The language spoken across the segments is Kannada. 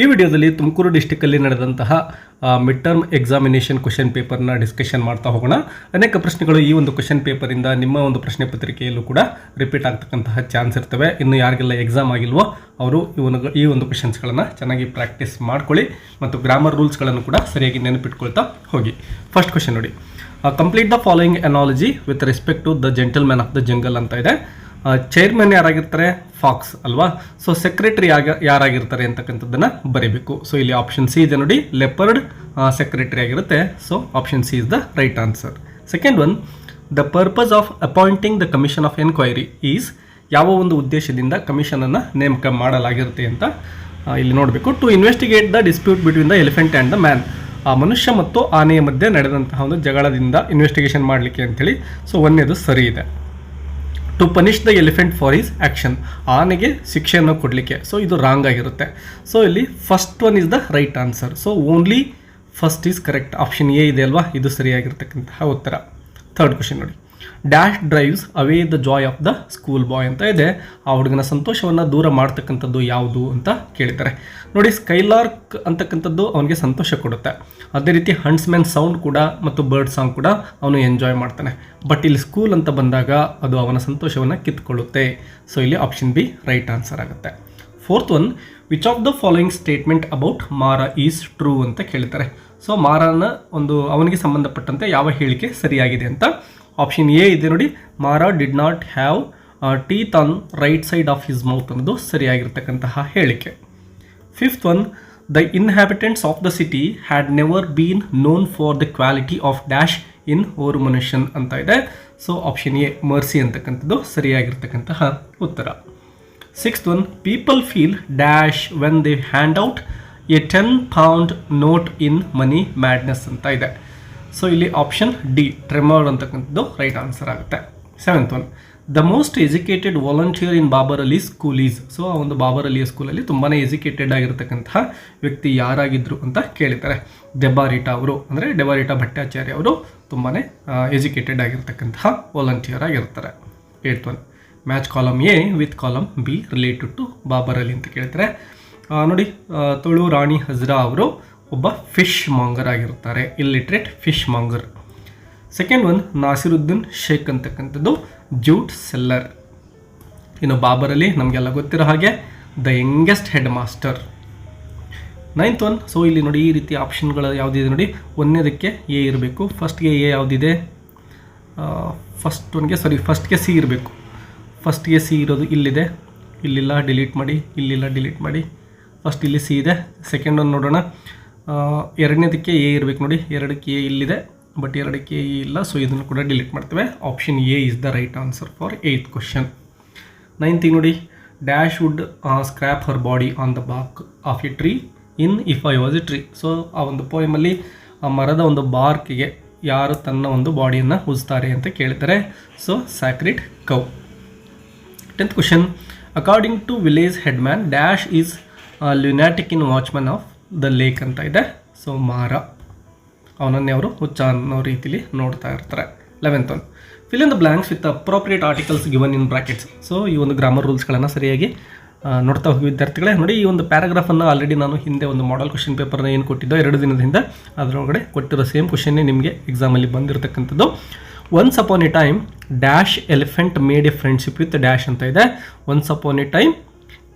ಈ ವಿಡಿಯೋದಲ್ಲಿ ತುಮಕೂರು ಡಿಸ್ಟಿಕಲ್ಲಿ ನಡೆದಂತಹ ಮಿಡ್ ಟರ್ಮ್ ಎಕ್ಸಾಮಿನೇಷನ್ ಕ್ವೆಶ್ಚನ್ ಪೇಪರ್ನ ಡಿಸ್ಕಷನ್ ಮಾಡ್ತಾ ಹೋಗೋಣ. ಅನೇಕ ಪ್ರಶ್ನೆಗಳು ಈ ಒಂದು ಕ್ವೆಶ್ಚನ್ ಪೇಪರಿಂದ ನಿಮ್ಮ ಒಂದು ಪ್ರಶ್ನೆ ಪತ್ರಿಕೆಯಲ್ಲೂ ಕೂಡ ರಿಪೀಟ್ ಆಗ್ತಕ್ಕಂತಹ ಚಾನ್ಸ್ ಇರ್ತವೆ. ಇನ್ನು ಯಾರಿಗೆಲ್ಲ ಎಕ್ಸಾಮ್ ಆಗಿಲ್ವೋ ಅವರು ಈ ಒಂದು ಕ್ವೆಶ್ಚನ್ಸ್ಗಳನ್ನು ಚೆನ್ನಾಗಿ ಪ್ರಾಕ್ಟೀಸ್ ಮಾಡ್ಕೊಳ್ಳಿ ಮತ್ತು ಗ್ರಾಮರ್ ರೂಲ್ಸ್ಗಳನ್ನು ಕೂಡ ಸರಿಯಾಗಿ ನೆನಪಿಟ್ಕೊಳ್ತಾ ಹೋಗಿ. ಫಸ್ಟ್ ಕ್ವೆಶ್ಚನ್ ನೋಡಿ, complete the following analogy with respect to the gentleman of the jungle ಅಂತ ಇದೆ. ಚೇರ್ಮನ್ ಯಾರಾಗಿರ್ತಾರೆ? ಫಾಕ್ಸ್ ಅಲ್ವಾ. ಸೊ ಸೆಕ್ರೆಟರಿ ಯಾರಾಗಿರ್ತಾರೆ ಅಂತಕ್ಕಂಥದ್ದನ್ನು ಬರೀಬೇಕು. ಸೊ ಇಲ್ಲಿ ಆಪ್ಷನ್ ಸಿ ಇದೆ ನೋಡಿ, ಲೆಪರ್ಡ್ ಸೆಕ್ರೆಟರಿ ಆಗಿರುತ್ತೆ. So option C is the right answer. Second one, the purpose of appointing the commission of enquiry is, ಯಾವ ಒಂದು ಉದ್ದೇಶದಿಂದ ಕಮಿಷನನ್ನು ನೇಮಕ ಮಾಡಲಾಗಿರುತ್ತೆ ಅಂತ ಇಲ್ಲಿ ನೋಡಬೇಕು. To investigate the dispute between the elephant and the man, ಆ ಮನುಷ್ಯ ಮತ್ತು ಆನೆಯ ಮಧ್ಯೆ ನಡೆದಂತಹ ಒಂದು ಜಗಳದಿಂದ ಇನ್ವೆಸ್ಟಿಗೇಷನ್ ಮಾಡಲಿಕ್ಕೆ ಅಂತೇಳಿ. ಸೊ ಒಂದೇದು ಸರಿ ಇದೆ. To punish the elephant for his action, ಆನೆಗೆ ಶಿಕ್ಷೆಯನ್ನು ಕೊಡಲಿಕ್ಕೆ. ಸೊ ಇದು ರಾಂಗ್ ಆಗಿರುತ್ತೆ. ಸೊ ಇಲ್ಲಿ first one is the right answer. So only first is correct. Option A ಇದೆ ಅಲ್ವಾ, ಇದು ಸರಿಯಾಗಿರ್ತಕ್ಕಂತಹ ಉತ್ತರ. ಥರ್ಡ್ ಕ್ವೆಶ್ಚನ್ ನೋಡಿ, dash drives away the joy of the school boy ಅಂತ ಇದೆ. ಆ ಹುಡುಗನ ಸಂತೋಷವನ್ನು ದೂರ ಮಾಡ್ತಕ್ಕಂಥದ್ದು ಯಾವುದು ಅಂತ ಕೇಳಿದ್ದಾರೆ. ನೋಡಿ, ಸ್ಕೈಲಾರ್ಕ್ ಅಂತಕ್ಕಂಥದ್ದು ಅವನಿಗೆ ಸಂತೋಷ ಕೊಡುತ್ತೆ. ಅದೇ ರೀತಿ ಹಂಟ್ಸ್ಮ್ಯಾನ್ ಸೌಂಡ್ ಕೂಡ ಮತ್ತು ಬರ್ಡ್ ಸಾಂಗ್ ಕೂಡ ಅವನು ಎಂಜಾಯ್ ಮಾಡ್ತಾನೆ. ಬಟ್ ಇಲ್ಲಿ ಸ್ಕೂಲ್ ಅಂತ ಬಂದಾಗ ಅದು ಅವನ ಸಂತೋಷವನ್ನು ಕಿತ್ಕೊಳ್ಳುತ್ತೆ. ಸೊ ಇಲ್ಲಿ ಆಪ್ಷನ್ ಬಿ ರೈಟ್ ಆನ್ಸರ್ ಆಗುತ್ತೆ. Fourth one, which of the following statement about ಮಾರಾ ಈಸ್ ಟ್ರೂ ಅಂತ ಕೇಳ್ತಾರೆ. ಸೊ ಮಾರಾನ ಒಂದು ಅವನಿಗೆ ಸಂಬಂಧಪಟ್ಟಂತೆ ಯಾವ ಹೇಳಿಕೆ ಸರಿಯಾಗಿದೆ ಅಂತ. ಆಪ್ಷನ್ ಎ ಇದೆ ನೋಡಿ, Mara did not have teeth on right side of his mouth ಅನ್ನೋದು ಸರಿಯಾಗಿರ್ತಕ್ಕಂತಹ ಹೇಳಿಕೆ. Fifth one, the inhabitants of the city had never been known for the quality of dash in ammunition ಅಂತ ಇದೆ. ಸೊ ಆಪ್ಷನ್ ಎ ಮರ್ಸಿ ಅಂತಕ್ಕಂಥದ್ದು ಸರಿಯಾಗಿರ್ತಕ್ಕಂತಹ ಉತ್ತರ. Sixth one, people feel dash when they hand out a 10 pound note in money madness ಅಂತ ಇದೆ. ಸೊ ಇಲ್ಲಿ ಆಪ್ಷನ್ ಡಿ ಟ್ರೆಮರ್ ಅಂತಕ್ಕಂಥದ್ದು ರೈಟ್ ಆನ್ಸರ್ ಆಗುತ್ತೆ. Seventh one, the most educated volunteer in Babar Ali school is. So ಆ ಒಂದು ಬಾಬರ್ ಅಲಿಯ ಸ್ಕೂಲಲ್ಲಿ ತುಂಬಾ ಎಜುಕೇಟೆಡ್ ಆಗಿರ್ತಕ್ಕಂತಹ ವ್ಯಕ್ತಿ ಯಾರಾಗಿದ್ದರು ಅಂತ ಕೇಳಿದ್ದಾರೆ. ಡೆಬಾರಿಟಾ ಅವರು, ಅಂದರೆ ಡೆಬಾರಿಟಾ ಭಟ್ಟಾಚಾರ್ಯ ಅವರು ತುಂಬಾ ಎಜುಕೇಟೆಡ್ ಆಗಿರ್ತಕ್ಕಂತಹ ವಾಲಂಟಿಯರ್ ಆಗಿರ್ತಾರೆ. Eighth one, match column A with column B related to Babar Ali ಅಂತ ಕೇಳ್ತಾರೆ. ನೋಡಿ, ತುಳು ರಾಣಿ ಹಜ್ರಾ ಅವರು ಒಬ್ಬ ಫಿಶ್ ಮಾಂಗರ್ ಆಗಿರ್ತಾರೆ, illiterate fish ಮಾಂಗರ್. Second one, Nasiruddin Sheikh ಅಂತಕ್ಕಂಥದ್ದು ಜೂಟ್ ಸೆಲ್ಲರ್. ಇನ್ನು ಬಾಬರ್ ಅಲಿ ನಮಗೆಲ್ಲ ಗೊತ್ತಿರೋ ಹಾಗೆ the youngest head master. Ninth one, so ಇಲ್ಲಿ ನೋಡಿ ಈ ರೀತಿ ಆಪ್ಷನ್ಗಳು ಯಾವುದಿದೆ ನೋಡಿ, ಒಂದನೇದಕ್ಕೆ ಎ ಇರಬೇಕು, ಫಸ್ಟ್ಗೆ ಎ ಯಾವುದಿದೆ, ಫಸ್ಟ್ಗೆ ಸಿ ಇರಬೇಕು. ಫಸ್ಟ್ಗೆ ಸಿ ಇರೋದು ಇಲ್ಲಿದೆ, ಇಲ್ಲಿಲ್ಲ, ಡಿಲೀಟ್ ಮಾಡಿ, ಇಲ್ಲಿಲ್ಲ, ಡಿಲೀಟ್ ಮಾಡಿ. ಫಸ್ಟ್ ಇಲ್ಲಿ ಸಿ ಇದೆ. ಸೆಕೆಂಡ್ ಒನ್ ನೋಡೋಣ, ಎರಡನೇದಕ್ಕೆ ಎ ಇರಬೇಕು ನೋಡಿ, ಎರಡಕ್ಕೆ ಎ ಇಲ್ಲಿದೆ, ಬಟ್ ಎರಡಕ್ಕೆ ಎ ಇಲ್ಲ. ಸೊ ಇದನ್ನು ಕೂಡ ಡಿಲೀಟ್ ಮಾಡ್ತೇವೆ. Option A is the right answer for 8th question. 9th ನೋಡಿ, dash would scrape her body on the bark of a tree in if I was a tree. So ಆ ಒಂದು ಪೋಯಮಲ್ಲಿ ಆ ಮರದ ಒಂದು ಬಾರ್ಕಿಗೆ ಯಾರು ತನ್ನ ಒಂದು ಬಾಡಿಯನ್ನು ಉಜ್ತಾರೆ ಅಂತ ಕೇಳ್ತಾರೆ. So sacred cow. 10th question, according to village headman dash is lunatic in watchman of the lake ಅಂತ ಇದೆ. ಸೊ ಮಾರ, ಅವನನ್ನೇ ಅವರು ಹುಚ್ಚ ಅನ್ನೋ ರೀತಿಲಿ ನೋಡ್ತಾ ಇರ್ತಾರೆ. 11th one, fill in the blanks with appropriate articles given in brackets. So ಈ ಒಂದು ಗ್ರಾಮರ್ ರೂಲ್ಸ್ಗಳನ್ನು ಸರಿಯಾಗಿ ನೋಡ್ತಾ ಹೋಗಿ ವಿದ್ಯಾರ್ಥಿಗಳೇ. ನೋಡಿ, ಈ ಒಂದು ಪ್ಯಾರಾಗ್ರಾಫನ್ನು ಆಲ್ರೆಡಿ ನಾನು ಹಿಂದೆ ಒಂದು ಮಾಡೆಲ್ ಕ್ವಶನ್ ಪೇಪರ್ನ ಏನು ಕೊಟ್ಟಿದ್ದೋ 2 ದಿನದ ಹಿಂದೆ, ಅದರೊಳಗಡೆ ಕೊಟ್ಟಿರೋ ಸೇಮ್ ಕ್ವಶನ್ನೇ ನಿಮಗೆ ಎಕ್ಸಾಮಲ್ಲಿ ಬಂದಿರತಕ್ಕಂಥದ್ದು. Once upon A time dash elephant made A friendship with dash ಅಂತ ಇದೆ. Once upon A time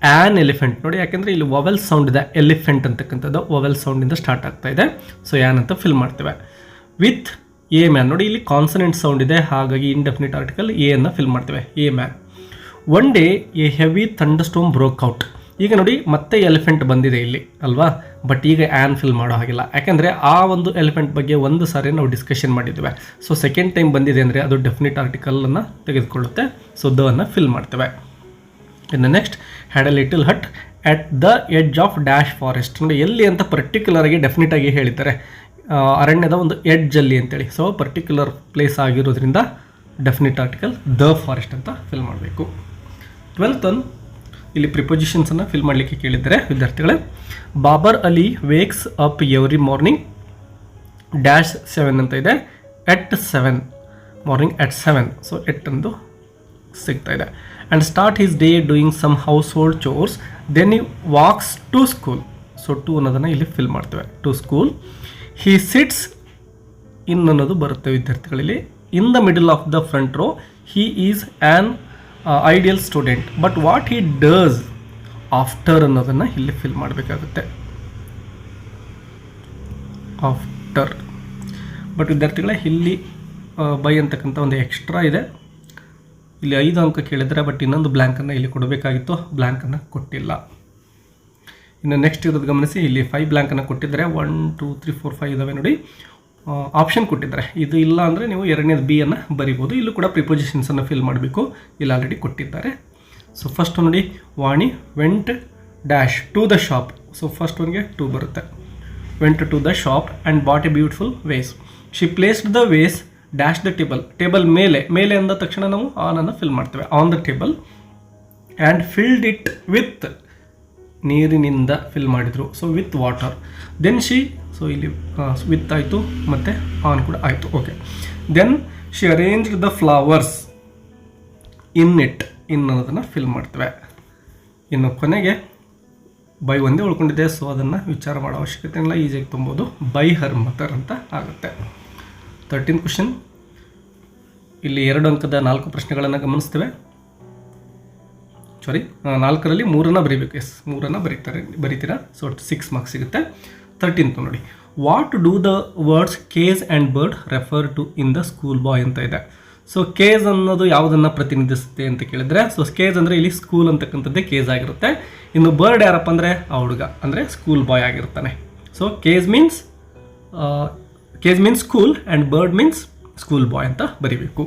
an elephant ನೋಡಿ, ಯಾಕೆಂದರೆ ಇಲ್ಲಿ ವವೆಲ್ ಸೌಂಡ್ ಇದೆ, ಎಲಿಫೆಂಟ್ ಅಂತಕ್ಕಂಥದ್ದು ವವೆಲ್ ಸೌಂಡಿಂದ ಸ್ಟಾರ್ಟ್ ಆಗ್ತಾ ಇದೆ. ಸೊ ಆ್ಯನ್ ಅಂತ ಫಿಲ್ ಮಾಡ್ತೇವೆ. ವಿತ್ ಎ ಮ್ಯಾನ್ ನೋಡಿ, ಇಲ್ಲಿ ಕಾನ್ಸನೆಂಟ್ ಸೌಂಡ್ ಇದೆ, ಹಾಗಾಗಿ ಇಂಡೆಫಿನಿಟ್ ಆರ್ಟಿಕಲ್ ಎ ಅನ್ನು ಫಿಲ್ ಮಾಡ್ತೇವೆ, A man. One day A heavy thunder storm broke out. ಈಗ ನೋಡಿ ಮತ್ತೆ ಎಲಿಫೆಂಟ್ ಬಂದಿದೆ ಇಲ್ಲಿ ಅಲ್ವಾ, ಬಟ್ ಈಗ ಆ್ಯನ್ ಫಿಲ್ ಮಾಡೋ ಹಾಗಿಲ್ಲ, ಯಾಕೆಂದರೆ ಆ ಒಂದು ಎಲಿಫೆಂಟ್ ಬಗ್ಗೆ ಒಂದು ಸಾರಿ ನಾವು ಡಿಸ್ಕಷನ್ ಮಾಡಿದ್ದೇವೆ. ಸೊ ಸೆಕೆಂಡ್ ಟೈಮ್ ಬಂದಿದೆ ಅಂದರೆ ಅದು ಡೆಫಿನಿಟ್ ಆರ್ಟಿಕಲನ್ನು ತೆಗೆದುಕೊಳ್ಳುತ್ತೆ. ಸೊ ದ ಅನ್ನು ಫಿಲ್ ಮಾಡ್ತೇವೆ. ಇನ್ನು next, had a little hut at the edge of dash forest. ನೋಡಿ ಎಲ್ಲಿ ಅಂತ ಪರ್ಟಿಕ್ಯುಲರ್ ಆಗಿ ಡೆಫಿನೆಟ್ ಆಗಿ ಹೇಳಿದ್ದಾರೆ, ಅರಣ್ಯದ ಒಂದು ಎಡ್ಜಲ್ಲಿ ಅಂತೇಳಿ. ಸೊ ಪರ್ಟಿಕ್ಯುಲರ್ ಪ್ಲೇಸ್ ಆಗಿರೋದ್ರಿಂದ ಡೆಫಿನಿಟ್ ಆರ್ಟಿಕಲ್ ದ ಫಾರೆಸ್ಟ್ ಅಂತ ಫಿಲ್ ಮಾಡಬೇಕು. 12th ಒನ್, ಇಲ್ಲಿ ಪ್ರಿಪೊಸಿಷನ್ಸನ್ನು ಫಿಲ್ ಮಾಡಲಿಕ್ಕೆ ಕೇಳಿದ್ದಾರೆ ವಿದ್ಯಾರ್ಥಿಗಳೇ. Babar Ali wakes up every morning dash 7 ಅಂತ ಇದೆ, ಎಟ್ 7 ಮಾರ್ನಿಂಗ್ ಎಟ್ 7. ಸೊ ಎಟ್ ಅಂದು ಸಿಗ್ತಾ ಇದೆ. And start his day doing some household chores, then he walks to school. So to ಅನ್ನೋದನ್ನು ಇಲ್ಲಿ ಫಿಲ್ ಮಾಡ್ತೇವೆ. To school. He sits in ಅನ್ನೋದು ಬರುತ್ತೆ ವಿದ್ಯಾರ್ಥಿಗಳಲ್ಲಿ. In the middle of the front row. He is an ideal student. But what he does after ಅನ್ನೋದನ್ನು ಇಲ್ಲಿ ಫಿಲ್ ಮಾಡಬೇಕಾಗುತ್ತೆ. ಆಫ್ಟರ್. ಬಟ್ ವಿದ್ಯಾರ್ಥಿಗಳೇ ಇಲ್ಲಿ ಬೈ ಅಂತಕ್ಕಂಥ ಒಂದು ಎಕ್ಸ್ಟ್ರಾ ಇದೆ. ಇಲ್ಲಿ 5 ಅಂಕ ಕೇಳಿದರೆ, ಬಟ್ ಇನ್ನೊಂದು ಬ್ಲ್ಯಾಂಕನ್ನು ಇಲ್ಲಿ ಕೊಡಬೇಕಾಗಿತ್ತು, ಬ್ಲ್ಯಾಂಕನ್ನು ಕೊಟ್ಟಿಲ್ಲ. ಇನ್ನು ನೆಕ್ಸ್ಟ್ ಇರೋದು ಗಮನಿಸಿ, ಇಲ್ಲಿ 5 ಬ್ಲ್ಯಾಂಕನ್ನು ಕೊಟ್ಟಿದ್ದಾರೆ. 1 2 3 4 5 ಇದಾವೆ ನೋಡಿ. ಆಪ್ಷನ್ ಕೊಟ್ಟಿದ್ದಾರೆ. ಇದು ಇಲ್ಲ ಅಂದರೆ ನೀವು ಎರಡನೇದು ಬಿ ಅನ್ನು ಬರಿಬೋದು. ಇಲ್ಲೂ ಕೂಡ ಪ್ರಿಪೋಸಿಷನ್ಸನ್ನು ಫಿಲ್ ಮಾಡಬೇಕು. ಇಲ್ಲಿ ಆಲ್ರೆಡಿ ಕೊಟ್ಟಿದ್ದಾರೆ. ಸೊ ಫಸ್ಟ್ ನೋಡಿ, Vani went dash to the shop. So first ಒನ್ಗೆ 2 ಬರುತ್ತೆ. Went to the shop and bought a beautiful vase. She placed the vase dash the table. Table ಮೇಲೆ ಅಂದ ತಕ್ಷಣ ನಾವು ಆನನ್ನು ಫಿಲ್ ಮಾಡ್ತೇವೆ. On the table and filled it with, ನೀರಿನಿಂದ ಫಿಲ್ ಮಾಡಿದರು. So with water. Then she, so ಇಲ್ಲಿ ವಿತ್ ಆಯಿತು ಮತ್ತು ಆನ್ ಕೂಡ ಆಯಿತು. Okay. Then she arranged the flowers in it. ಇನ್ ಅನ್ನೋದನ್ನು ಫಿಲ್ ಮಾಡ್ತೇವೆ. ಇನ್ನು ಕೊನೆಗೆ ಬೈ ಒಂದೇ ಉಳ್ಕೊಂಡಿದೆ. ಸೊ ಅದನ್ನು ವಿಚಾರ ಮಾಡೋ ಅವಶ್ಯಕತೆ ಇಲ್ಲ, ಈಸಿಯಾಗಿ ತುಂಬೋದು. ಬೈ ಹರ್ ಮದರ್ ಅಂತ ಆಗುತ್ತೆ. 13th question. ಇಲ್ಲಿ 2 ಅಂಕದ 4 ಪ್ರಶ್ನೆಗಳನ್ನು ಗಮನಿಸ್ತೇವೆ. 4ರಲ್ಲಿ 3 ಬರೀಬೇಕು. ಎಸ್, 3 ಬರೀತೀರಾ. ಸೊ 6 ಮಾರ್ಕ್ಸ್ ಸಿಗುತ್ತೆ. 13th ನೋಡಿ, what do the words case and bird refer to in the school boy ಅಂತ ಇದೆ. ಸೊ ಕೇಸ್ ಅನ್ನೋದು ಯಾವುದನ್ನು ಪ್ರತಿನಿಧಿಸುತ್ತೆ ಅಂತ ಕೇಳಿದ್ರೆ, ಸೊ ಕೇಸ್ ಅಂದರೆ ಇಲ್ಲಿ ಸ್ಕೂಲ್ ಅಂತಕ್ಕಂಥದ್ದೇ ಕೇಸ್ ಆಗಿರುತ್ತೆ. ಇನ್ನು ಬರ್ಡ್ ಯಾರಪ್ಪ ಅಂದರೆ ಆ ಹುಡುಗ, ಅಂದರೆ ಸ್ಕೂಲ್ ಬಾಯ್ ಆಗಿರ್ತಾನೆ. So case means school and bird means school boy ಅಂತ ಬರೀಬೇಕು.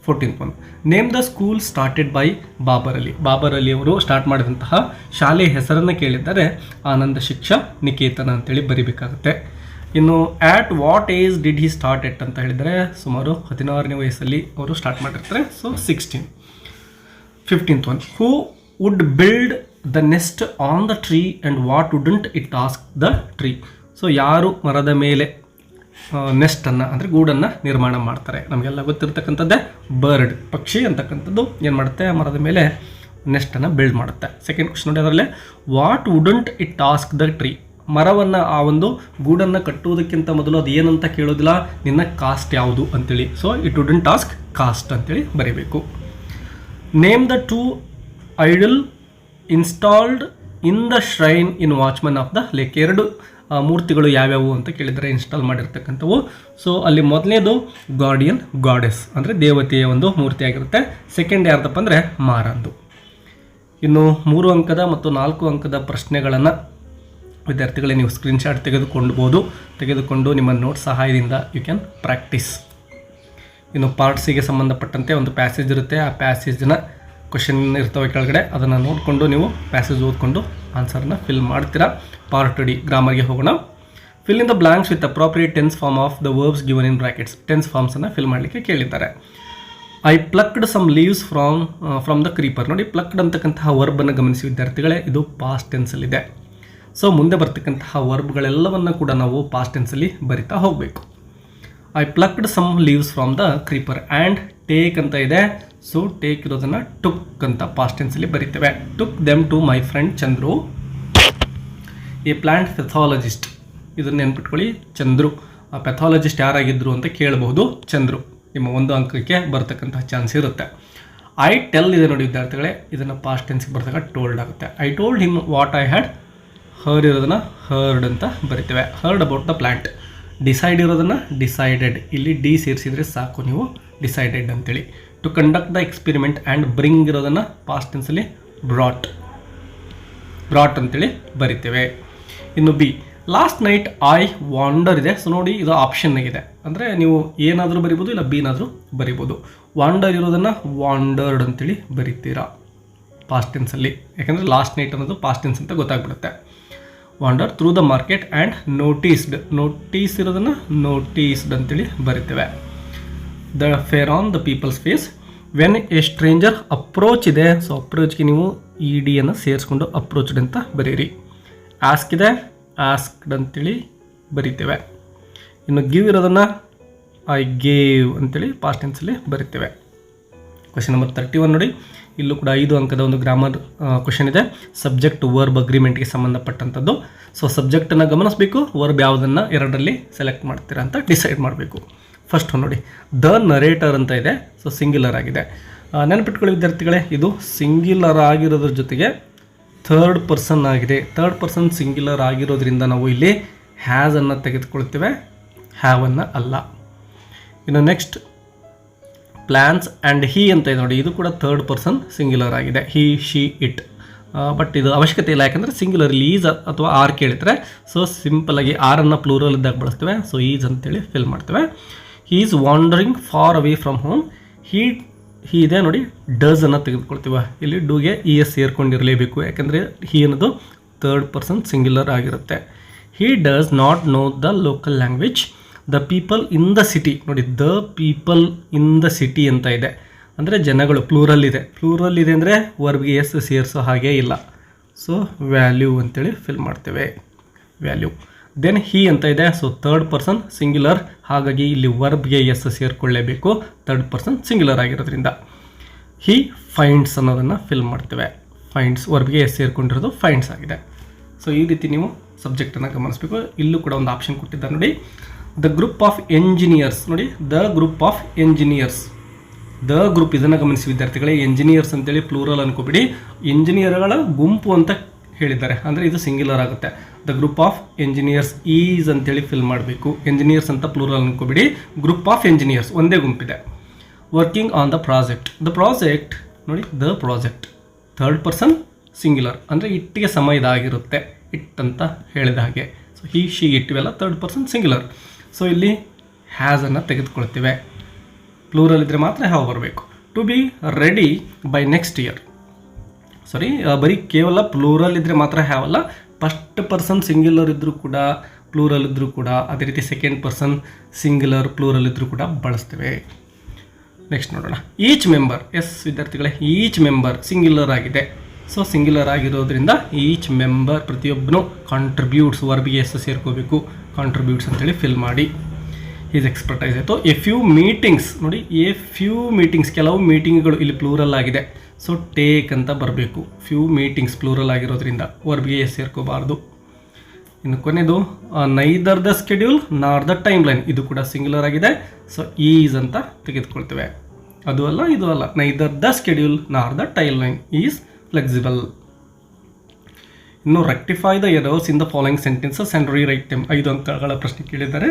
14th one, name the school started by Babar Ali. Babar Ali ಅವರು ಸ್ಟಾರ್ಟ್ ಮಾಡಿದಂತಹ ಶಾಲೆಯ ಹೆಸರನ್ನು ಕೇಳಿದ್ದಾರೆ. ಆನಂದ ಶಿಕ್ಷಾ ನಿಕೇತನ ಅಂತೇಳಿ ಬರೀಬೇಕಾಗುತ್ತೆ. ಇನ್ನು at what age did he start it ಅಂತ ಹೇಳಿದರೆ, ಸುಮಾರು 16ನೇ ವಯಸ್ಸಲ್ಲಿ ಅವರು ಸ್ಟಾರ್ಟ್ ಮಾಡಿರ್ತಾರೆ. So 16. 15th one, who would build the nest on the tree and what wouldn't it ask the tree. So ಯಾರು ಮರದ ಮೇಲೆ ನೆಸ್ಟನ್ನು ಅಂದರೆ ಗೂಡನ್ನು ನಿರ್ಮಾಣ ಮಾಡ್ತಾರೆ. ನಮಗೆಲ್ಲ ಗೊತ್ತಿರ್ತಕ್ಕಂಥದ್ದೇ ಬರ್ಡ್, ಪಕ್ಷಿ ಅಂತಕ್ಕಂಥದ್ದು ಏನು ಮಾಡುತ್ತೆ, ಮರದ ಮೇಲೆ ನೆಸ್ಟನ್ನು ಬಿಲ್ಡ್ ಮಾಡುತ್ತೆ. ಸೆಕೆಂಡ್ ಕ್ವಶನ್ ನೋಡಿ, ಅದರಲ್ಲೇ what wouldn't it ask the tree. ಮರವನ್ನು, ಆ ಒಂದು ಗೂಡನ್ನು ಕಟ್ಟುವುದಕ್ಕಿಂತ ಮೊದಲು ಅದು ಏನಂತ ಕೇಳೋದಿಲ್ಲ, ನಿನ್ನ ಕಾಸ್ಟ್ ಯಾವುದು ಅಂತೇಳಿ. So it wouldn't ask caste ಅಂತೇಳಿ ಬರೀಬೇಕು. Name the 2 idol installed in the shrine in watchman of the lake. 2 ಮೂರ್ತಿಗಳು ಯಾವ್ಯಾವು ಅಂತ ಕೇಳಿದರೆ ಇನ್ಸ್ಟಾಲ್ ಮಾಡಿರ್ತಕ್ಕಂಥವು. ಸೊ ಅಲ್ಲಿ ಮೊದಲನೇದು ಗಾರ್ಡಿಯನ್ ಗಾಡೆಸ್ ಅಂದರೆ ದೇವತೆಯ ಒಂದು ಮೂರ್ತಿ ಆಗಿರುತ್ತೆ. ಸೆಕೆಂಡ್ ಯಾರ್ದಪ್ಪ ಅಂದರೆ ಮಾರಂದು. ಇನ್ನು 3 ಅಂಕದ ಮತ್ತು 4 ಅಂಕದ ಪ್ರಶ್ನೆಗಳನ್ನು ವಿದ್ಯಾರ್ಥಿಗಳೇ ನೀವು ಸ್ಕ್ರೀನ್ಶಾಟ್ ತೆಗೆದುಕೊಂಡು ನಿಮ್ಮ ನೋಟ್ ಸಹಾಯದಿಂದ ಯು ಕ್ಯಾನ್ ಪ್ರಾಕ್ಟೀಸ್. ಇನ್ನು ಪಾರ್ಟ್ಸಿಗೆ ಸಂಬಂಧಪಟ್ಟಂತೆ ಒಂದು ಪ್ಯಾಸೇಜ್ ಇರುತ್ತೆ. ಆ ಪ್ಯಾಸೇಜ್ನ ಕ್ವಶನ್ ಇರ್ತವೆ ಕೆಳಗಡೆ, ಅದನ್ನು ನೋಡಿಕೊಂಡು ನೀವು ಪ್ಯಾಸೇಜ್ ಓದ್ಕೊಂಡು ಆನ್ಸರ್ನ ಫಿಲ್ ಮಾಡ್ತೀರಾ. ಪಾರ್ಟ್ ಡಿ ಗ್ರಾಮರ್ಗೆ ಹೋಗೋಣ. Fill in the blanks with appropriate tense form of the verbs given in brackets. Tense ಫಾರ್ಮ್ಸನ್ನು ಫಿಲ್ ಮಾಡಲಿಕ್ಕೆ ಕೇಳಿದ್ದಾರೆ. I plucked some leaves from the creeper. ನೋಡಿ, ಪ್ಲಕ್ಡ್ ಅಂತಕ್ಕಂತಹ ವರ್ಬನ್ನು ಗಮನಿಸಿ ವಿದ್ಯಾರ್ಥಿಗಳೇ, ಇದು ಪಾಸ್ಟ್ ಟೆನ್ಸಲ್ಲಿದೆ. ಸೊ ಮುಂದೆ ಬರ್ತಕ್ಕಂತಹ ವರ್ಬ್ಗಳೆಲ್ಲವನ್ನು ಕೂಡ ನಾವು ಪಾಸ್ಟ್ ಟೆನ್ಸಲ್ಲಿ ಬರಿತಾ ಹೋಗಬೇಕು. I plucked some leaves from the creeper and take ಅಂತ ಇದೆ. ಸೊ ಟೇಕ್ ಇರೋದನ್ನು ಟುಕ್ ಅಂತ ಪಾಸ್ಟ್ ಟೆನ್ಸಲ್ಲಿ ಬರಿತೇವೆ. Took them to my friend Chandru, a plant pathologist. ಇದನ್ನು ನೆನ್ಪಿಟ್ಕೊಳ್ಳಿ, ಚಂದ್ರು. ಆ ಪೆಥಾಲಜಿಸ್ಟ್ ಯಾರಾಗಿದ್ದರು ಅಂತ ಕೇಳಬಹುದು. ಚಂದ್ರು ನಿಮ್ಮ 1 ಅಂಕಕ್ಕೆ ಬರ್ತಕ್ಕಂತಹ ಚಾನ್ಸ್ ಇರುತ್ತೆ. ಐ ಟೆಲ್ ಇದೆ ನೋಡಿ ವಿದ್ಯಾರ್ಥಿಗಳೇ, ಇದನ್ನು ಪಾಸ್ಟ್ ಟೆನ್ಸ್ಗೆ ಬರ್ತಕ್ಕ ಟೋಲ್ಡ್ ಆಗುತ್ತೆ. I told him what I had heard ಇರೋದನ್ನು ಹರ್ಡ್ ಅಂತ ಬರಿತೇವೆ. Heard about the plant. Decide ಇರೋದನ್ನು ಡಿಸೈಡೆಡ್, ಇಲ್ಲಿ ಡಿ ಸೇರಿಸಿದರೆ ಸಾಕು ನೀವು, ಡಿಸೈಡೆಡ್ ಅಂತೇಳಿ. To conduct the experiment and bring ಇರೋದನ್ನು ಪಾಸ್ಟ್ ಟೆನ್ಸಲ್ಲಿ ಬ್ರಾಟ್ ಅಂತೇಳಿ ಬರಿತೇವೆ. ಇನ್ನು B, last night I wander ಇದೆ. ಸೊ ನೋಡಿ, ಇದು ಆಪ್ಷನ್ನಾಗಿದೆ, ಅಂದರೆ ನೀವು ಏನಾದರೂ ಬರಿಬೋದು, ಇಲ್ಲ ಬಿನಾದರೂ ಬರಿಬೋದು. ವಾಂಡರ್ ಇರೋದನ್ನು ವಾಂಡರ್ಡ್ ಅಂತೇಳಿ ಬರಿತೀರಾ ಪಾಸ್ಟ್ ಟೆನ್ಸಲ್ಲಿ, ಯಾಕಂದರೆ ಲಾಸ್ಟ್ ನೈಟ್ ಅನ್ನೋದು ಪಾಸ್ಟ್ ಟೆನ್ಸ್ ಅಂತ ಗೊತ್ತಾಗ್ಬಿಡುತ್ತೆ. Wander through the market and notice ಇರೋದನ್ನು ನೋಟೀಸ್ಡ್ ಅಂತೇಳಿ ಬರಿತೇವೆ. The fear on the people's face. When a stranger approach ಇದೆ. ಸೊ ಅಪ್ರೋಚ್ಗೆ ನೀವು ಇ ಡಿಯನ್ನು ಸೇರಿಸ್ಕೊಂಡು ಅಪ್ರೋಚ್ಡ್ ಅಂತ ಬರೀರಿ. ಆಸ್ಕ್ ಇದೆ, ಆಸ್ಕ್ಡ್ ಅಂತೇಳಿ ಬರಿತೇವೆ. ಇನ್ನು ಗಿವ್ ಇರೋದನ್ನು ಐ ಗೇವ್ ಅಂತೇಳಿ ಪಾಸ್ಟ್ ಟೆನ್ಸಲ್ಲಿ ಬರಿತೇವೆ. ಕ್ವೆಶ್ಚನ್ ನಂಬರ್ 31 ನೋಡಿ, ಇಲ್ಲೂ ಕೂಡ 5 ಅಂಕದ ಒಂದು ಗ್ರಾಮರ್ ಕ್ವಶನ್ ಇದೆ. ಸಬ್ಜೆಕ್ಟ್ ವರ್ಬ್ ಅಗ್ರಿಮೆಂಟ್ಗೆ ಸಂಬಂಧಪಟ್ಟಂಥದ್ದು. ಸೊ ಸಬ್ಜೆಕ್ಟನ್ನು ಗಮನಿಸಬೇಕು, ವರ್ಬ್ ಯಾವುದನ್ನು ಎರಡರಲ್ಲಿ ಸೆಲೆಕ್ಟ್ ಮಾಡ್ತೀರಾ ಅಂತ ಡಿಸೈಡ್ ಮಾಡಬೇಕು. ಫಸ್ಟ್ ನೋಡಿ, ದ ನರೇಟರ್ ಅಂತ ಇದೆ. ಸೊ ಸಿಂಗ್ಯುಲರ್ ಆಗಿದೆ. ನೆನಪಿಟ್ಕೊಳ್ಳಿ ವಿದ್ಯಾರ್ಥಿಗಳೇ, ಇದು ಸಿಂಗ್ಯುಲರ್ ಆಗಿರೋದ್ರ ಜೊತೆಗೆ ಥರ್ಡ್ ಪರ್ಸನ್ ಆಗಿದೆ. ಥರ್ಡ್ ಪರ್ಸನ್ ಸಿಂಗ್ಯುಲರ್ ಆಗಿರೋದ್ರಿಂದ ನಾವು ಇಲ್ಲಿ ಹ್ಯಾಸನ್ನು ತೆಗೆದುಕೊಳ್ತೇವೆ, ಹ್ಯಾವನ್ನು ಅಲ್ಲ. ಇನ್ನು ನೆಕ್ಸ್ಟ್ ಪ್ಲ್ಯಾನ್ಸ್ ಆ್ಯಂಡ್ ಹಿ ಅಂತ ಇದೆ ನೋಡಿ, ಇದು ಕೂಡ ಥರ್ಡ್ ಪರ್ಸನ್ ಸಿಂಗ್ಯುಲರ್ ಆಗಿದೆ. ಹಿ, ಶಿ, ಇಟ್. ಬಟ್ ಇದು ಅವಶ್ಯಕತೆ ಇಲ್ಲ, ಯಾಕಂದರೆ ಸಿಂಗ್ಯುಲರ್ ಈಸ್ ಅಥವಾ ಆರ್ ಕೇಳಿದರೆ ಸೊ ಸಿಂಪಲಾಗಿ ಆರನ್ನು ಪ್ಲೂರಲ್ ಇದ್ದಾಗ ಬಳಸ್ತೇವೆ. ಸೊ ಈಸ್ ಅಂತೇಳಿ ಫಿಲ್ ಮಾಡ್ತೇವೆ. He is wandering far away from home. He ಇದೆ ನೋಡಿ, ಡಸ್ ಅನ್ನು ತೆಗೆದುಕೊಳ್ತೀವಿ. ಇಲ್ಲಿ ಡೂಗೆ ಇ ಎಸ್ ಸೇರ್ಕೊಂಡಿರಲೇಬೇಕು, ಯಾಕಂದರೆ ಹಿ ಅನ್ನೋದು ಥರ್ಡ್ ಪರ್ಸನ್ ಸಿಂಗ್ಯುಲರ್ ಆಗಿರುತ್ತೆ. He does not know the local language. The people in the city ನೋಡಿ, the people in the city ಅಂತ ಇದೆ, ಅಂದರೆ ಜನಗಳು ಪ್ಲೂರಲ್ ಇದೆ. ಪ್ಲೂರಲ್ ಇದೆ ಅಂದರೆ ವರ್ಬ್ಗೆ ಎಸ್ ಸೇರಿಸೋ ಹಾಗೆ ಇಲ್ಲ. ಸೊ ವ್ಯಾಲ್ಯೂ ಅಂತೇಳಿ ಫಿಲ್ ಮಾಡ್ತೇವೆ, ವ್ಯಾಲ್ಯೂ. ದೆನ್ ಹಿ ಅಂತ ಇದೆ. ಸೊ ಥರ್ಡ್ ಪರ್ಸನ್ ಸಿಂಗ್ಯುಲರ್, ಹಾಗಾಗಿ ಇಲ್ಲಿ ವರ್ಬ್ಗೆ ಎಸ್ ಸೇರಿಕೊಳ್ಳೇಬೇಕು, ಥರ್ಡ್ ಪರ್ಸನ್ ಸಿಂಗ್ಯುಲರ್ ಆಗಿರೋದ್ರಿಂದ. ಹಿ ಫೈಂಡ್ಸ್ ಅನ್ನೋದನ್ನು ಫಿಲ್ ಮಾಡ್ತೇವೆ. ಫೈಂಡ್ಸ್ ವರ್ಬ್ಗೆ ಎಸ್ ಸೇರಿಕೊಂಡಿರೋದು ಫೈಂಡ್ಸ್ ಆಗಿದೆ. ಸೊ ಈ ರೀತಿ ನೀವು ಸಬ್ಜೆಕ್ಟನ್ನು ಗಮನಿಸಬೇಕು. ಇಲ್ಲೂ ಕೂಡ ಒಂದು ಆಪ್ಷನ್ ಕೊಟ್ಟಿದ್ದಾರೆ ನೋಡಿ, ದ ಗ್ರೂಪ್ ಆಫ್ ಎಂಜಿನಿಯರ್ಸ್ ನೋಡಿ, the group of engineers. The group, ಇದನ್ನು ಗಮನಿಸಿ ವಿದ್ಯಾರ್ಥಿಗಳೇ. ಎಂಜಿನಿಯರ್ಸ್ ಅಂತೇಳಿ ಪ್ಲೂರಲ್ ಅನ್ಕೋಬಿಡಿ, ಇಂಜಿನಿಯರ್ಗಳ ಗುಂಪು ಅಂತ ಹೇಳಿದ್ದಾರೆ, ಅಂದರೆ ಇದು ಸಿಂಗ್ಯುಲರ್ ಆಗುತ್ತೆ. The group of engineers is ಅಂತೇಳಿ ಫಿಲ್ ಮಾಡಬೇಕು. ಎಂಜಿನಿಯರ್ಸ್ ಅಂತ ಪ್ಲೂರಲ್ ಅನ್ಕೋಬಿಡಿ, ಗ್ರೂಪ್ ಆಫ್ ಎಂಜಿನಿಯರ್ಸ್ ಒಂದೇ ಗುಂಪಿದೆ. Working on the project. The project ನೋಡಿ, the project third person singular, ಅಂದರೆ ಇಟ್ಟಿಗೆ ಸಮ ಇದಾಗಿರುತ್ತೆ, ಇಟ್ ಅಂತ ಹೇಳಿದ ಹಾಗೆ. ಸೊ ಹಿ, ಶಿ, ಇಟ್ ಇವೆಲ್ಲ ಥರ್ಡ್ ಪರ್ಸನ್ ಸಿಂಗ್ಯುಲರ್. ಸೊ ಇಲ್ಲಿ ಹ್ಯಾಸನ್ನು ತೆಗೆದುಕೊಳ್ತೇವೆ. ಪ್ಲೂರಲ್ ಇದ್ದರೆ ಮಾತ್ರ ಹ್ಯಾವ್ ಬರಬೇಕು. To be ready by next year. Sorry, ಬರೀ ಕೇವಲ ಪ್ಲೂರಲ್ ಇದ್ದರೆ ಮಾತ್ರ ಹ್ಯಾವ್ ಅಲ್ಲ, ಫಸ್ಟ್ ಪರ್ಸನ್ ಸಿಂಗ್ಯುಲರ್ ಇದ್ದರೂ ಕೂಡ, ಪ್ಲೂರಲ್ ಇದ್ದರೂ ಕೂಡ, ಅದೇ ರೀತಿ ಸೆಕೆಂಡ್ ಪರ್ಸನ್ ಸಿಂಗ್ಯುಲರ್ ಪ್ಲೂರಲ್ ಇದ್ದರೂ ಕೂಡ ಬಳಸ್ತೇವೆ. ನೆಕ್ಸ್ಟ್ ನೋಡೋಣ, ಈಚ್ ಮೆಂಬರ್. ಎಸ್ ವಿದ್ಯಾರ್ಥಿಗಳೇ, ಈಚ್ ಮೆಂಬರ್ ಸಿಂಗ್ಯುಲರ್ ಆಗಿದೆ. ಸೊ ಸಿಂಗ್ಯುಲರ್ ಆಗಿರೋದ್ರಿಂದ ಈಚ್ ಮೆಂಬರ್ ಪ್ರತಿಯೊಬ್ಬನು ಕಾಂಟ್ರಿಬ್ಯೂಟ್ಸ್, ವರ್ಬ್ಗೆ ಎಸ್ ಸೇರ್ಕೋಬೇಕು, ಕಾಂಟ್ರಿಬ್ಯೂಟ್ಸ್ ಅಂತೇಳಿ ಫಿಲ್ ಮಾಡಿ. ಈಸ್ ಎಕ್ಸ್ಪರ್ಟೈಸ್ ಆಯಿತು. ಎ ಫ್ಯೂ ಮೀಟಿಂಗ್ಸ್ ನೋಡಿ, ಎ ಫ್ಯೂ ಮೀಟಿಂಗ್ಸ್, ಕೆಲವು ಮೀಟಿಂಗ್ಗಳು ಇಲ್ಲಿ ಪ್ಲೂರಲ್ ಆಗಿದೆ. ಸೊ ಟೇಕ್ ಅಂತ ಬರಬೇಕು. ಫ್ಯೂ ಮೀಟಿಂಗ್ಸ್ ಪ್ಲೂರಲ್ ಆಗಿರೋದ್ರಿಂದ ವರ್ಬ್ಗೆ ಎಸ್ ಸೇರ್ಕೋಬಾರ್ದು. ಇನ್ನು ಕೊನೆಯದು neither the schedule nor the time line, ಇದು ಕೂಡ ಸಿಂಗ್ಯುಲರ್ ಆಗಿದೆ. ಸೊ ಈಸ್ ಅಂತ ತೆಗೆದುಕೊಳ್ತೇವೆ. ಅದು ಅಲ್ಲ, ಇದು ಅಲ್ಲ. Neither the schedule nor the timeline is flexible. ಇನ್ನು rectify the errors in the following sentences and rewrite them. 5 ಅಂಕಗಳ ಪ್ರಶ್ನೆ ಕೇಳಿದ್ದಾರೆ.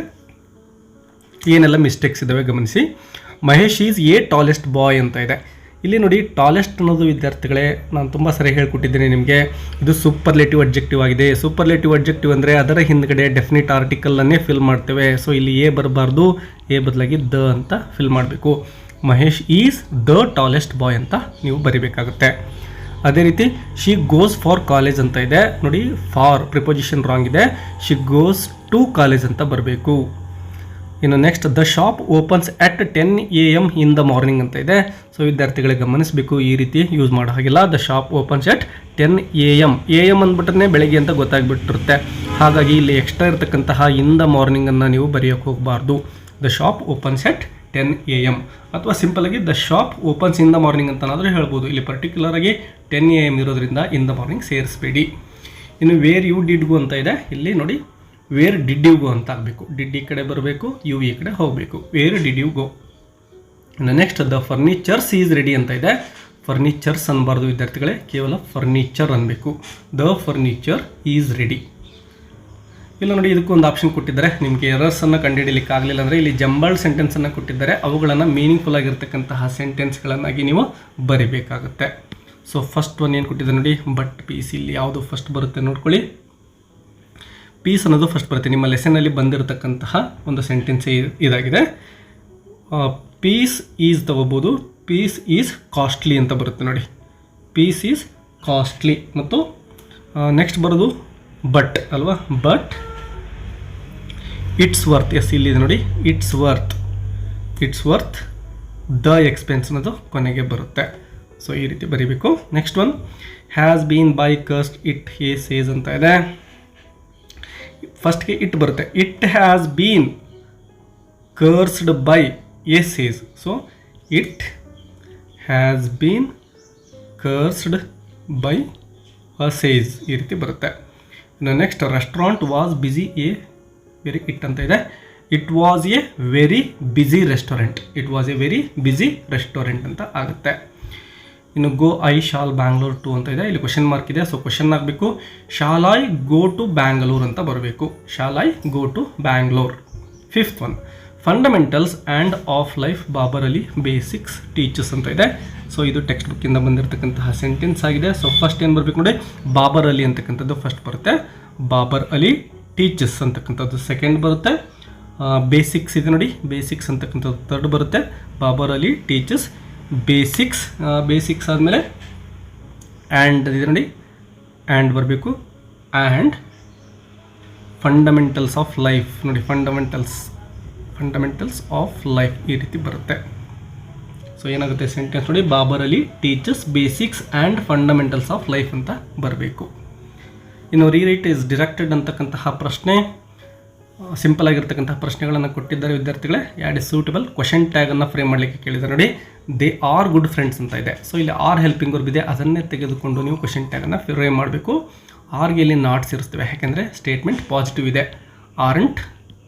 ಏನೆಲ್ಲ ಮಿಸ್ಟೇಕ್ಸ್ ಇದ್ದಾವೆ ಗಮನಿಸಿ. Mahesh is a tallest boy ಅಂತ ಇದೆ. ಇಲ್ಲಿ ನೋಡಿ, ಟಾಲೆಸ್ಟ್ ಅನ್ನೋದು ವಿದ್ಯಾರ್ಥಿಗಳೇ, ನಾನು ತುಂಬ ಸರಿ ಹೇಳ್ಕೊಟ್ಟಿದ್ದೀನಿ ನಿಮಗೆ, ಇದು ಸೂಪರ್ಲೇಟಿವ್ ಅಡ್ಜೆಕ್ಟಿವ್ ಆಗಿದೆ. ಸೂಪರ್ಲೇಟಿವ್ ಅಡ್ಜೆಕ್ಟಿವ್ ಅಂದರೆ ಅದರ ಹಿಂದ್ಗಡೆ ಡೆಫಿನಿಟ್ ಆರ್ಟಿಕಲನ್ನೇ ಫಿಲ್ ಮಾಡ್ತೇವೆ. ಸೊ ಇಲ್ಲಿ ಎ ಬರಬಾರ್ದು, ಎ ಬದಲಾಗಿ ದ ಅಂತ ಫಿಲ್ ಮಾಡಬೇಕು. Mahesh is the tallest boy ಅಂತ ನೀವು ಬರಿಬೇಕಾಗುತ್ತೆ. ಅದೇ ರೀತಿ ಶಿ ಗೋಸ್ ಫಾರ್ ಕಾಲೇಜ್ ಅಂತ ಇದೆ ನೋಡಿ, ಫಾರ್ ಪ್ರಿಪೊಸಿಷನ್ ರಾಂಗ್ ಇದೆ. ಶಿ ಗೋಸ್ ಟು ಕಾಲೇಜ್ ಅಂತ ಬರಬೇಕು. ಇನ್ನು next, the shop opens at 10 AM in the morning ಅಂತ ಇದೆ. ಸೊ ವಿದ್ಯಾರ್ಥಿಗಳಿಗೆ ಗಮನಿಸಬೇಕು, ಈ ರೀತಿ ಯೂಸ್ ಮಾಡೋ ಹಾಗಿಲ್ಲ. The shop opens at 10 AM. AM ಅಂದ್ಬಿಟ್ರೆ ಬೆಳಗ್ಗೆ ಅಂತ ಗೊತ್ತಾಗ್ಬಿಟ್ಟಿರುತ್ತೆ. ಹಾಗಾಗಿ ಇಲ್ಲಿ ಎಕ್ಸ್ಟ್ರಾ ಇರತಕ್ಕಂತಹ ಇನ್ ದ ಮಾರ್ನಿಂಗನ್ನು ನೀವು ಬರೆಯೋಕ್ಕೆ ಹೋಗಬಾರ್ದು. The shop opens at 10 AM, ಅಥವಾ ಸಿಂಪಲಾಗಿ the shop opens in the morning ಅಂತನಾದರೂ ಹೇಳ್ಬೋದು. ಇಲ್ಲಿ ಪರ್ಟಿಕ್ಯುಲರ್ ಆಗಿ 10 AM ಇರೋದ್ರಿಂದ ಇನ್ ದ ಮಾರ್ನಿಂಗ್ ಸೇರಿಸಬೇಡಿ. ಇನ್ನು ವೇರ್ ಯು ಡಿಡ್ ಗೋ ಅಂತ ಇದೆ. ಇಲ್ಲಿ ನೋಡಿ, ವೇರ್ ಡಿಡ್ ಯು ಗೋ ಅಂತ ಆಗಬೇಕು. ಡಿಡ್ ಈ ಕಡೆ ಬರಬೇಕು, ಯು ಈ ಕಡೆ ಹೋಗಬೇಕು. Where did you go. ಇನ್ನು next, the furnitures is ready ಅಂತ ಇದೆ. ಫರ್ನಿಚರ್ಸ್ ಅನ್ನಬಾರ್ದು ವಿದ್ಯಾರ್ಥಿಗಳೇ, ಕೇವಲ ಫರ್ನಿಚರ್ ಅನ್ನಬೇಕು. The furniture is ready. ಇಲ್ಲ ನೋಡಿ, ಇದಕ್ಕೊಂದು ಆಪ್ಷನ್ ಕೊಟ್ಟಿದ್ದಾರೆ. ನಿಮಗೆ ಎರರ್ಸನ್ನು ಕಂಡುಹಿಡಿಯಲಿಕ್ಕೆ ಆಗಲಿಲ್ಲ ಅಂದರೆ ಇಲ್ಲಿ ಜಂಬಲ್ಡ್ ಸೆಂಟೆನ್ಸನ್ನು ಕೊಟ್ಟಿದ್ದಾರೆ. ಅವುಗಳನ್ನು ಮೀನಿಂಗ್ಫುಲ್ ಆಗಿರ್ತಕ್ಕಂತಹ ಸೆಂಟೆನ್ಸ್ಗಳನ್ನಾಗಿ ನೀವು ಬರಿಬೇಕಾಗುತ್ತೆ. ಸೊ ಫಸ್ಟ್ ಒನ್ ಏನು ಕೊಟ್ಟಿದ್ದಾರೆ ನೋಡಿ, ಬಟ್ ಪೀಸ್. ಇಲ್ಲಿ ಯಾವುದು ಫಸ್ಟ್ ಬರುತ್ತೆ ನೋಡ್ಕೊಳ್ಳಿ. ಪೀಸ್ ಅನ್ನೋದು ಫಸ್ಟ್ ಬರುತ್ತೆ. ನಿಮ್ಮ ಲೆಸನಲ್ಲಿ ಬಂದಿರತಕ್ಕಂತಹ ಒಂದು ಸೆಂಟೆನ್ಸ್ ಇದಾಗಿದೆ. ಪೀಸ್ ಈಸ್ ತಗೋಬೋದು. ಪೀಸ್ ಈಸ್ ಕಾಸ್ಟ್ಲಿ ಅಂತ ಬರುತ್ತೆ ನೋಡಿ. Peace is costly. ಮತ್ತು ನೆಕ್ಸ್ಟ್ ಬರೋದು ಬಟ್ ಅಲ್ವಾ, ಬಟ್ ಇಟ್ಸ್ ವರ್ತ್. ಎಸ್ ಇಲ್ಲಿದೆ ನೋಡಿ, ಇಟ್ಸ್ ವರ್ತ್ ದ ಎಕ್ಸ್ಪೆನ್ಸ್ ಅನ್ನೋದು ಕೊನೆಗೆ ಬರುತ್ತೆ. ಸೊ ಈ ರೀತಿ ಬರೀಬೇಕು. Next one, has been by cursed it a sage ಅಂತ ಇದೆ. ಫಸ್ಟ್ಗೆ ಇಟ್ ಬರುತ್ತೆ. It has been cursed by a sage. So it has been cursed by a sage ಈ ರೀತಿ ಬರುತ್ತೆ. ಇನ್ನು next restaurant was busy a very it ಅಂತ ಇದೆ. It was a very busy restaurant. It was a very busy restaurant ಅಂತ ಆಗುತ್ತೆ. ಇನ್ನು go I shall Bangalore to ಅಂತ ಇದೆ. ಇಲ್ಲಿ ಕ್ವಶನ್ ಮಾರ್ಕ್ ಇದೆ. ಸೊ ಕ್ವಶನ್ ಆಗಬೇಕು shall I go to Bangalore ಅಂತ ಬರಬೇಕು. Shall I go to Bangalore. Fifth one fundamentals and of life Babar Ali basics teachers ಅಂತ ಇದೆ. ಸೊ ಇದು ಟೆಕ್ಸ್ಟ್ ಬುಕ್ಕಿಂದ ಬಂದಿರತಕ್ಕಂತಹ ಸೆಂಟೆನ್ಸ್ ಆಗಿದೆ. ಸೊ ಫಸ್ಟ್ ಏನು ಬರಬೇಕು ನೋಡಿ, ಬಾಬರ್ ಅಲಿ ಅಂತಕ್ಕಂಥದ್ದು ಫಸ್ಟ್ ಬರುತ್ತೆ. ಬಾಬರ್ ಅಲಿ ಟೀಚರ್ಸ್ ಅಂತಕ್ಕಂಥದ್ದು ಸೆಕೆಂಡ್ ಬರುತ್ತೆ. ಬೇಸಿಕ್ಸ್ ಇದೆ ನೋಡಿ, ಬೇಸಿಕ್ಸ್ ಅಂತಕ್ಕಂಥದ್ದು ಥರ್ಡ್ ಬರುತ್ತೆ. Babar Ali teachers basics. Basics ಆದಮೇಲೆ ಆ್ಯಂಡ್ ಇದೆ ನೋಡಿ, ಆ್ಯಂಡ್ ಬರಬೇಕು. ಆ್ಯಂಡ್ ಫಂಡಮೆಂಟಲ್ಸ್ ಆಫ್ ಲೈಫ್ ನೋಡಿ, ಫಂಡಮೆಂಟಲ್ಸ್ ಆಫ್ ಲೈಫ್ ಈ ರೀತಿ ಬರುತ್ತೆ. ಸೊ ಏನಾಗುತ್ತೆ ಸೆಂಟೆನ್ಸ್ ನೋಡಿ, Babar Ali teachers basics and fundamentals of life ಅಂತ ಬರಬೇಕು. ಇನ್ನು ರೀರೈಟ್ ಇಸ್ ಡಿರೆಕ್ಟೆಡ್ ಅಂತಕ್ಕಂತಹ ಪ್ರಶ್ನೆ ಸಿಂಪಲ್ ಆಗಿರ್ತಕ್ಕಂತಹ ಪ್ರಶ್ನೆಗಳನ್ನು ಕೊಟ್ಟಿದ್ದಾರೆ ವಿದ್ಯಾರ್ಥಿಗಳೇ. ಯಾಡ್ ಇಸ್ ಸೂಟಬಲ್ ಕ್ವಶನ್ ಟ್ಯಾಗನ್ನು ಫ್ರೇಮ್ ಮಾಡಲಿಕ್ಕೆ ಕೇಳಿದ್ದಾರೆ ನೋಡಿ. ದೇ ಆರ್ ಗುಡ್ ಫ್ರೆಂಡ್ಸ್ ಅಂತ ಇದೆ. ಸೊ ಇಲ್ಲಿ ಆರ್ ಹೆಲ್ಪಿಂಗ್ ವರ್ಬ್ ಇದೆ, ಅದನ್ನೇ ತೆಗೆದುಕೊಂಡು ನೀವು ಕ್ವಶನ್ ಟ್ಯಾಗನ್ನು ಫ್ರೇಮ್ ಮಾಡಬೇಕು. ಆರ್ಗೆ ಇಲ್ಲಿ ನಾಟ್ ಸೇರಿಸ್ತೇವೆ, ಯಾಕೆಂದರೆ ಸ್ಟೇಟ್ಮೆಂಟ್ ಪಾಸಿಟಿವ್ ಇದೆ. ಆರ್ಂಟ್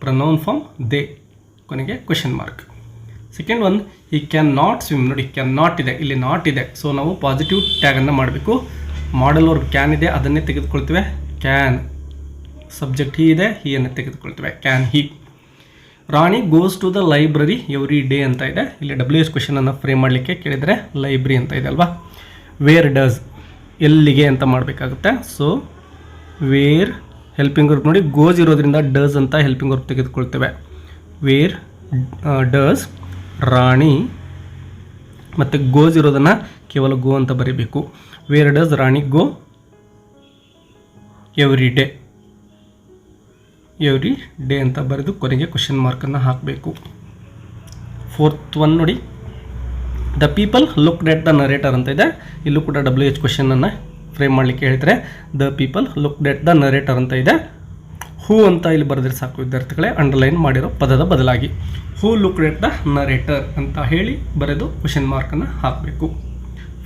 ಪ್ರನೌನ್ ಫಾರ್ಮ್ ದೇ, ಕೊನೆಗೆ ಕ್ವಶನ್ ಮಾರ್ಕ್. ಸೆಕೆಂಡ್ ಒನ್ ಈ ಕ್ಯಾನ್ ನಾಟ್ ಸ್ವಿಮ್ ನೋಡಿ, ಕ್ಯಾನ್ ನಾಟ್ ಇದೆ, ಇಲ್ಲಿ ನಾಟ್ ಇದೆ. ಸೊ ನಾವು ಪಾಸಿಟಿವ್ ಟ್ಯಾಗನ್ನು ಮಾಡಬೇಕು. ಮಾಡಲ್ ವರ್ಬ್ ಕ್ಯಾನ್ ಇದೆ, ಅದನ್ನೇ ತೆಗೆದುಕೊಳ್ತೇವೆ. ಕ್ಯಾನ್ ಸಬ್ಜೆಕ್ಟ್ ಹಿ ಇದೆ, ಹಿಯನ್ನು ತೆಗೆದುಕೊಳ್ತೇವೆ. Can he. Rani goes to the library every day ಅಂತ ಇದೆ. ಇಲ್ಲಿ WH ಕ್ವಶನನ್ನು ಫ್ರೇಮ್ ಮಾಡಲಿಕ್ಕೆ ಕೇಳಿದರೆ ಲೈಬ್ರರಿ ಅಂತ ಇದೆ ಅಲ್ವಾ. ವೇರ್ ಡಸ್ ಎಲ್ಲಿಗೆ ಅಂತ ಮಾಡಬೇಕಾಗುತ್ತೆ. ಸೊ ವೇರ್ ಹೆಲ್ಪಿಂಗ್ ವರ್ಬ್ ನೋಡಿ, ಗೋಸ್ ಇರೋದ್ರಿಂದ ಡಸ್ ಅಂತ ಹೆಲ್ಪಿಂಗ್ ವರ್ಬ್ ತೆಗೆದುಕೊಳ್ತೇವೆ. ವೇರ್ ಡಸ್ ರಾಣಿ, ಮತ್ತು ಗೋಸ್ ಇರೋದನ್ನು ಕೇವಲ ಗೋ ಅಂತ ಬರೀಬೇಕು. Where does Rani go every day ಅಂತ ಬರೆದು ಕೊನೆಗೆ ಕ್ವಶನ್ ಮಾರ್ಕನ್ನು ಹಾಕಬೇಕು. ಫೋರ್ತ್ ಒನ್ ನೋಡಿ, the people looked at the narrator ಅಂತ ಇದೆ. ಇಲ್ಲೂ ಕೂಡ WH ಕ್ವಶನನ್ನು ಫ್ರೇಮ್ ಮಾಡಲಿಕ್ಕೆ ಹೇಳ್ತಾರೆ. The people looked at the narrator ಅಂತ ಇದೆ. ಹೂ ಅಂತ ಇಲ್ಲಿ ಬರೆದ್ರೆ ಸಾಕು ವಿದ್ಯಾರ್ಥಿಗಳೇ, ಅಂಡರ್ಲೈನ್ ಮಾಡಿರೋ ಪದದ ಬದಲಾಗಿ who looked at the narrator ಅಂತ ಹೇಳಿ ಬರೆದು ಕ್ವಶನ್ ಮಾರ್ಕನ್ನು ಹಾಕಬೇಕು.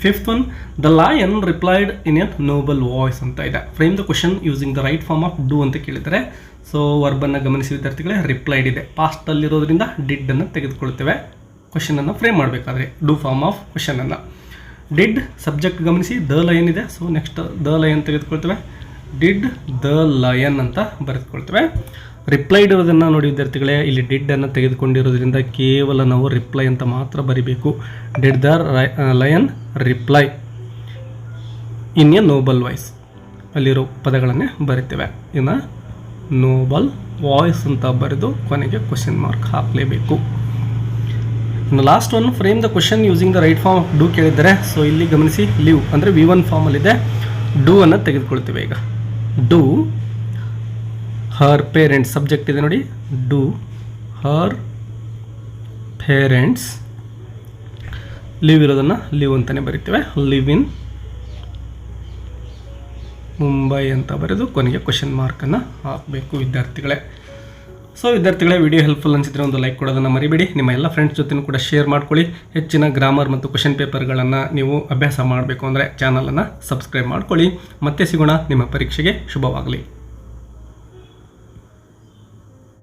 Fifth one the lion replied in a noble voice ಅಂತ ಇದೆ. Frame the question using the right form of do ಅಂತ ಕೇಳಿದರೆ. ಸೊ ವರ್ಬನ್ನು ಗಮನಿಸಿ ವಿದ್ಯಾರ್ಥಿಗಳೇ, ರಿಪ್ಲೈಡ್ ಇದೆ, ಪಾಸ್ಟಲ್ಲಿರೋದ್ರಿಂದ ಡಿಡ್ಡನ್ನು ತೆಗೆದುಕೊಳ್ತೇವೆ ಕ್ವಶನನ್ನು ಫ್ರೇಮ್ ಮಾಡಬೇಕಾದ್ರೆ. ಡೂ ಫಾರ್ಮ್ ಆಫ್ ಕ್ವಶನನ್ನು. ಡಿಡ್ ಸಬ್ಜೆಕ್ಟ್ ಗಮನಿಸಿ, ದ ಲಯನ್ ಇದೆ. ಸೊ ನೆಕ್ಸ್ಟ್ ದ ಲಯನ್ ತೆಗೆದುಕೊಳ್ತೇವೆ. ಡಿಡ್ ದ ಲಯನ್ ಅಂತ ಬರೆದುಕೊಳ್ತೇವೆ. ರಿಪ್ಲೈಡ್ ಇರೋದನ್ನು ನೋಡಿ ವಿದ್ಯಾರ್ಥಿಗಳೇ, ಇಲ್ಲಿ ಡಿಡ್ಡನ್ನು ತೆಗೆದುಕೊಂಡಿರೋದ್ರಿಂದ ಕೇವಲ ನಾವು ರಿಪ್ಲೈ ಅಂತ ಮಾತ್ರ ಬರಿಬೇಕು. Did the lion reply in a noble voice, ಅಲ್ಲಿರೋ ಪದಗಳನ್ನೇ ಬರಿತೇವೆ. ಇನ್ನು ನೋಬಲ್ ವಾಯ್ಸ್ ಅಂತ ಬರೆದು ಕೊನೆಗೆ ಕ್ವಶನ್ ಮಾರ್ಕ್ ಹಾಕಲೇಬೇಕು. ಇನ್ನು last one frame the question using the right form of do ಕೇಳಿದ್ದಾರೆ. ಸೊ ಇಲ್ಲಿ ಗಮನಿಸಿ, ಲಿವ್ ಅಂದರೆ V1 ಫಾರ್ಮಲ್ಲಿದೆ. ಡೂ ಅನ್ನು ತೆಗೆದುಕೊಳ್ತೇವೆ. ಈಗ ಡೂ ಹರ್ ಪೇರೆಂಟ್ಸ್ ಸಬ್ಜೆಕ್ಟ್ ಇದೆ ನೋಡಿ. ಡೂ ಹರ್ ಪೇರೆಂಟ್ಸ್, ಲಿವ್ ಇರೋದನ್ನು ಲಿವ್ ಅಂತಲೇ ಬರಿತೇವೆ. ಲಿವ್ ಇನ್ ಮುಂಬೈ ಅಂತ ಬರೆದು ಕೊನೆಗೆ ಕ್ವಶನ್ ಮಾರ್ಕನ್ನು ಹಾಕಬೇಕು ವಿದ್ಯಾರ್ಥಿಗಳೇ. ಸೊ ವಿದ್ಯಾರ್ಥಿಗಳೇ, ವಿಡಿಯೋ ಹೆಲ್ಪ್ಫುಲ್ ಅನಿಸಿದರೆ ಒಂದು ಲೈಕ್ ಕೊಡೋದನ್ನು ಮರಿಬೇಡಿ. ನಿಮ್ಮ ಎಲ್ಲ ಫ್ರೆಂಡ್ಸ್ ಜೊತೆನೂ ಕೂಡ ಶೇರ್ ಮಾಡ್ಕೊಳ್ಳಿ. ಹೆಚ್ಚಿನ ಗ್ರಾಮರ್ ಮತ್ತು ಕ್ವಶನ್ ಪೇಪರ್ಗಳನ್ನು ನೀವು ಅಭ್ಯಾಸ ಮಾಡಬೇಕು ಅಂದರೆ ಚಾನಲನ್ನು ಸಬ್ಸ್ಕ್ರೈಬ್ ಮಾಡ್ಕೊಳ್ಳಿ. ಮತ್ತೆ ಸಿಗೋಣ. ನಿಮ್ಮ ಪರೀಕ್ಷೆಗೆ ಶುಭವಾಗಲಿ.